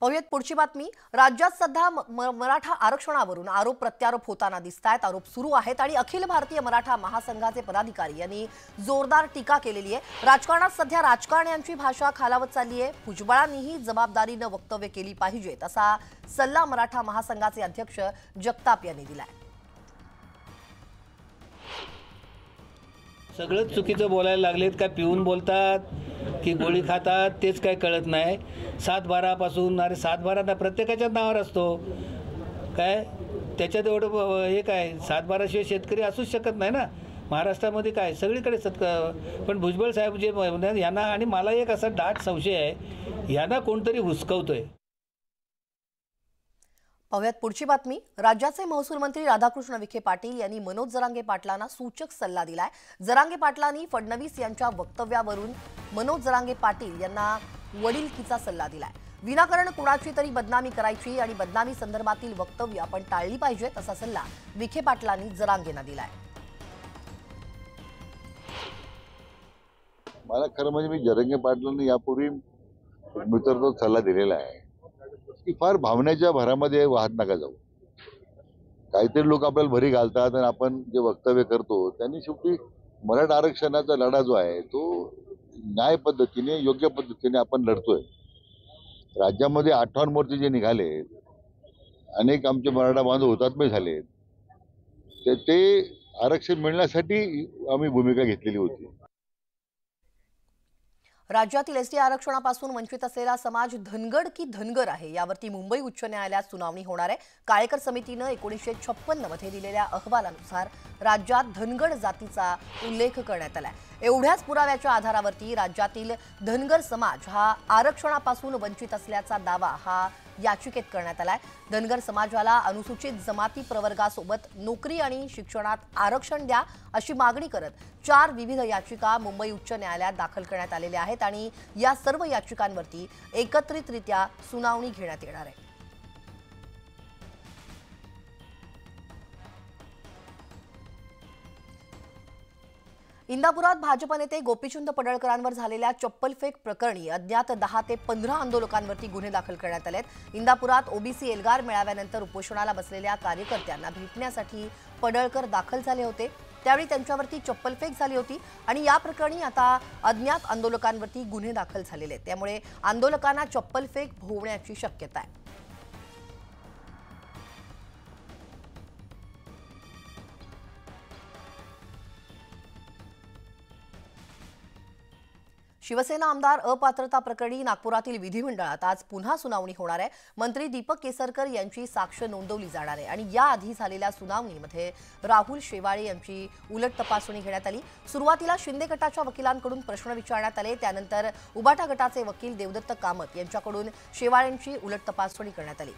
पाहूयात पुढची बातमी। राज्यात सध्या मराठा आरक्षणावरून आरोप प्रत्यारोप होताना दिसतायत। आरोप सुरू आहेत आणि अखिल भारतीय मराठा महासंघाचे पदाधिकारी यांनी जोरदार टीका केलेली आहे। राजकारणात सध्या राजकारण्यांची भाषा खालावत चालली आहे। भुजबळांनीही जबाबदारीने वक्तव्य केली पाहिजेत असा सल्ला मराठा महासंघाचे अध्यक्ष जगताप यांनी दिलाय। सगळं चुकीचं बोलायला लागलेत का? पिऊन बोलतात की गोळी खातात तेच काय कळत नाही। 7/12 पासून अरे 7/12 प्रत्येकाच्याच नावावर असतो काय? त्याच्यात एवढं हे काय 7/12 शिवाय शेतकरी असूच शकत नाही ना महाराष्ट्रामध्ये। काय सगळीकडे पण भुजबळ साहेब जे यांना, आणि मला एक असा दाट संशय आहे यांना कोणतरी हुसकवतोय। पाहूयात पुढची बातमी। राज्याचे महसूल मंत्री राधाकृष्ण विखे पाटील यांनी मनोज जरांगे पाटलांना सूचक सल्ला दिलाय। जरांगे पाटलांनी फडणवीस यांच्या वक्तव्यावरून मनोज जरांगे पाटील यांना वडीलकीचा सल्ला दिलाय। विनाकारण कुणाची तरी बदनामी करायची आणि बदनामी संदर्भातील वक्तव्य आपण टाळली पाहिजेत असा सल्ला विखे पाटलांनी जरांगेंना दिलाय। मला खरं म्हणजे मी जरांगे पाटलांनी यापूर्वी मित्रत्व सल्ला दिलेला आहे की फार भावनेच्या भरामध्ये वाहत नका जाऊ। काहीतरी लोक आपल्याला भरी घालतात आणि आपण जे वक्तव्य करतो त्यांनी शेवटी मराठा आरक्षणाचा लढा जो आहे तो न्याय पद्धतीने योग्य पद्धतीने आपण लढतोय। राज्यामध्ये 58 मोर्चे जे निघाले, अनेक आमचे मराठा बांधव हुतात्मे झाले, ते आरक्षण मिळण्यासाठी आम्ही भूमिका घेतलेली होती। राज्यातील एसटी आरक्षणापासून वंचित असलेला समाज धनगड की धनगर आहे यावरती मुंबई उच्च न्यायालयात सुनावणी होणार आहे। काळेकर समितीनं 1956 मध्ये दिलेल्या अहवालानुसार राज्यात धनगड जातीचा उल्लेख करण्यात आलाय। एवढ्याच पुराव्याच्या आधारावरती राज्यातील धनगर समाज हा आरक्षणापासून वंचित असल्याचा दावा हा याचिकेत करण्यात आलाय। धनगर समाजाला अनुसूचित जमाती प्रवर्गासोबत नोकरी आणि शिक्षणात आरक्षण द्या अशी मागणी करत 4 विविध याचिका मुंबई उच्च न्यायालयात दाखल करण्यात आलेल्या आहेत आणि या सर्व याचिकांवरती एकत्रितरित्या सुनावणी घेण्यात येणार आहे। इंदापुरात भाजप नेते गोपीचंद पडळकरांवर झालेल्या चप्पलफेक प्रकरणी अज्ञात 10 ते 15 आंदोलकांवरती गुन्हे दाखल करण्यात आलेत। इंदापुरात ओबीसी एल्गार मेळाव्यानंतर उपोषणाला बसलेल्या कार्यकर्त्यांना भेटण्यासाठी पडळकर दाखल झाले होते। त्यावेळी त्यांच्यावरती चप्पलफेक झाली होती आणि या प्रकरणी आता अज्ञात आंदोलकांवरती गुन्हे दाखल झालेले आहेत। त्यामुळे आंदोलकांना चप्पलफेक होण्याची शक्यता आहे। शिवसेना आमदार अपात्रता प्रकरणी नागपुरातील विधिमंडळात आज पुन्हा सुनावणी होणार आहे। मंत्री दीपक केसरकर यांची साक्ष नोंदवली जाणार आहे आणि याआधी झालेल्या सुनावणीमध्ये राहुल शेवाळे यांची उलट तपासणी घेण्यात आली। सुरुवातीला शिंदे गटाच्या वकिलांकडून प्रश्न विचारण्यात आले, त्यानंतर उबाटा गटाचे वकील देवदत्त कामत यांच्याकडून शेवाळेंची उलट तपासणी करण्यात आली।